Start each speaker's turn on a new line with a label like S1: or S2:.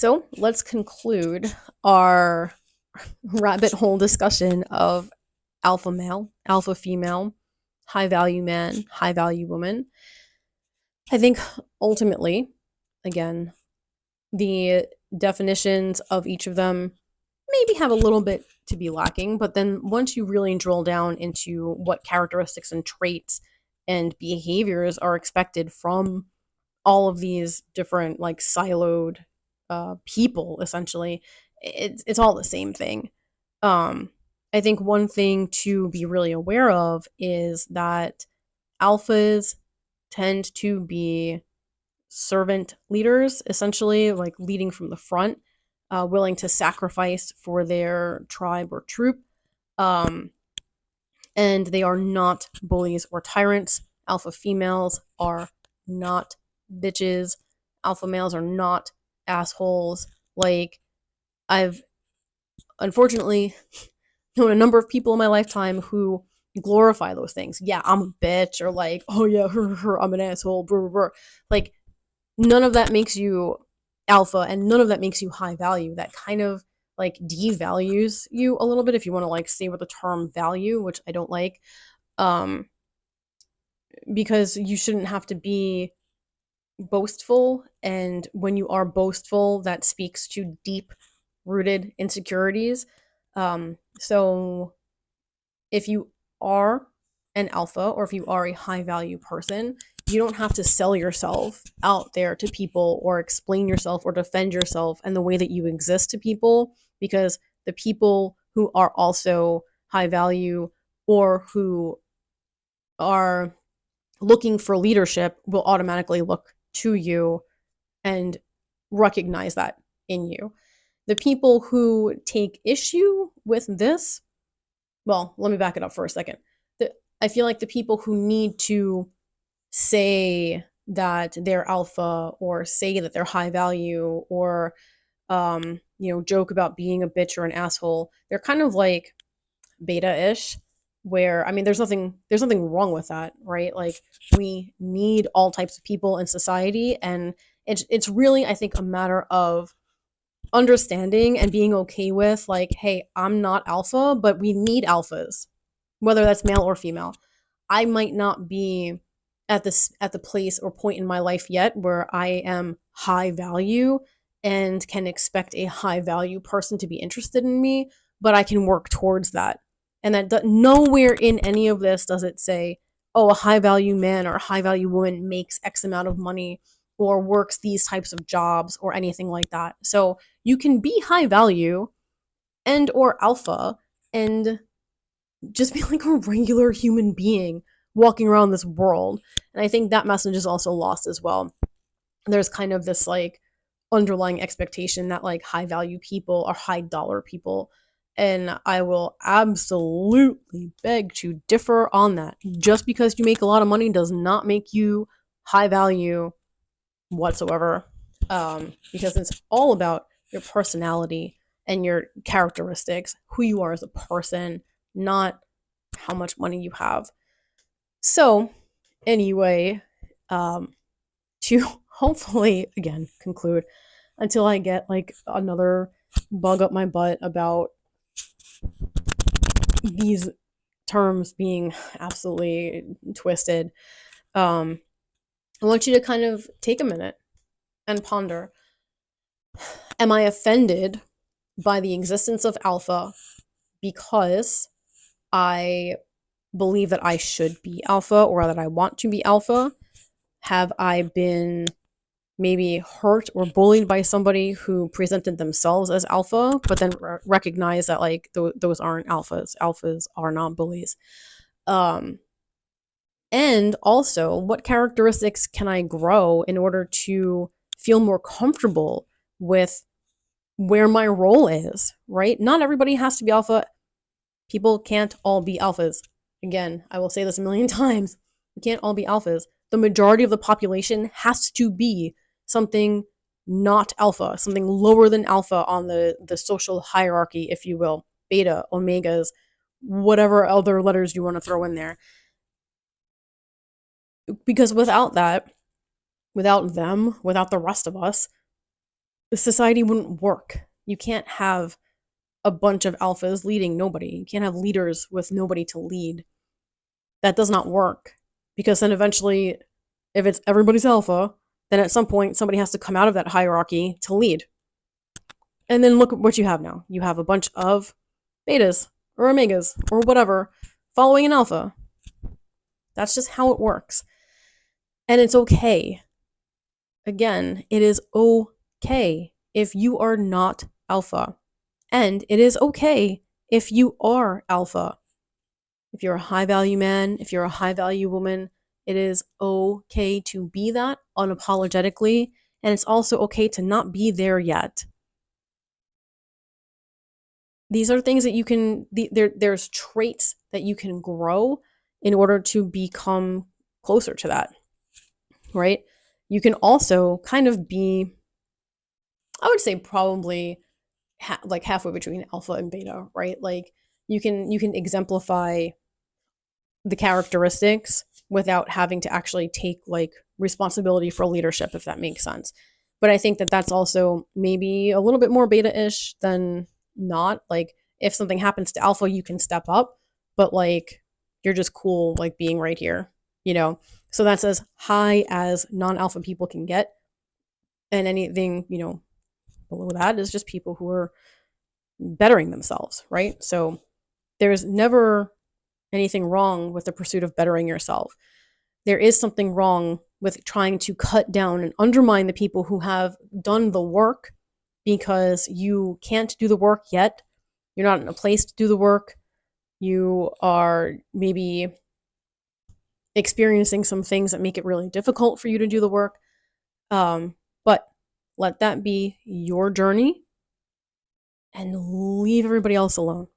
S1: So let's conclude our rabbit hole discussion of alpha male, alpha female, high value man, high value woman. I think ultimately, again, the definitions of each of them maybe have a little bit to be lacking, but then once you really drill down into what characteristics and traits and behaviors are expected from all of these different like siloed people, essentially, it's all the same thing. um I think one thing to be really aware of is that alphas tend to be servant leaders, essentially, like leading from the front, willing to sacrifice for their tribe or troop. Um, and they are not bullies or tyrants. Alpha females are not bitches. Alpha males are not assholes. Like, I've unfortunately known a number of people in my lifetime who glorify those things. Yeah, I'm a bitch, or like, oh yeah, I'm an asshole. Brr, brr, brr. Like, none of that makes you alpha, and none of that makes you high value. That kind of like devalues you a little bit, if you want to like stay with the term value, which I don't like. um because you shouldn't have to be boastful, and when you are boastful, that speaks to deep rooted insecurities. So if you are an alpha, or if you are a high value person, you don't have to sell yourself out there to people, or explain yourself, or defend yourself and the way that you exist to people, because the people who are also high value, or who are looking for leadership, will automatically look to you and recognize that in you. The people who take issue with this, well, let me back it up for a second. I feel like the people who need to say that they're alpha, or say that they're high value, or joke about being a bitch or an asshole, they're kind of like beta-ish, where, I mean, there's nothing wrong with that, right? Like, we need all types of people in society, and it's really, I think, a matter of understanding and being okay with, like, hey, I'm not alpha, but we need alphas, whether that's male or female. I might not be at the place or point in my life yet where I am high value and can expect a high value person to be interested in me, but I can work towards that. And nowhere in any of this does it say, oh, a high value man or a high value woman makes X amount of money, or works these types of jobs, or anything like that. So you can be high value and or alpha, and just be like a regular human being walking around this world. And I think that message is also lost as well. There's kind of this like underlying expectation that like high value people are high dollar people. And I will absolutely beg to differ on that. Just because you make a lot of money does not make you high value whatsoever. Because it's all about your personality and your characteristics, who you are as a person, not how much money you have. So, anyway, to hopefully, again, conclude, until I get like another bug up my butt about these terms being absolutely twisted, um, I want you to kind of take a minute and ponder: am I offended by the existence of alpha because I believe that I should be alpha, or that I want to be alpha? Have I been maybe hurt or bullied by somebody who presented themselves as alpha, but then recognize that like those aren't alphas? Alphas are not bullies. Um, and also, what characteristics can I grow in order to feel more comfortable with where my role is, right? Not everybody has to be alpha. People can't all be alphas. Again, I will say this a million times. We can't all be alphas. The majority of the population has to be something not alpha, something lower than alpha on the social hierarchy, if you will. Beta, omegas, whatever other letters you want to throw in there. Because without that, without them, without the rest of us, society wouldn't work. You can't have a bunch of alphas leading nobody. You can't have leaders with nobody to lead. That does not work, because then eventually, if it's everybody's alpha, then at some point somebody has to come out of that hierarchy to lead. And then look at what you have now. You have a bunch of betas or omegas or whatever following an alpha. That's just how it works. And it's okay. Again, it is okay if you are not alpha. And it is okay if you are alpha. If you're a high value man, if you're a high value woman, it is okay to be that unapologetically. And it's also okay to not be there yet. These are things that you can, there's traits that you can grow in order to become closer to that, right? You can also kind of be, I would say probably like halfway between alpha and beta, right? Like you can exemplify the characteristics without having to actually take like responsibility for leadership, if that makes sense. But I think that that's also maybe a little bit more beta-ish than not. Like if something happens to alpha, you can step up, but like you're just cool like being right here, you know? So that's as high as non-alpha people can get. And anything, you know, below that is just people who are bettering themselves, right? So there's never anything wrong with the pursuit of bettering yourself. There is something wrong with trying to cut down and undermine the people who have done the work because you can't do the work yet. You're not in a place to do the work. You are maybe experiencing some things that make it really difficult for you to do the work. But let that be your journey and leave everybody else alone.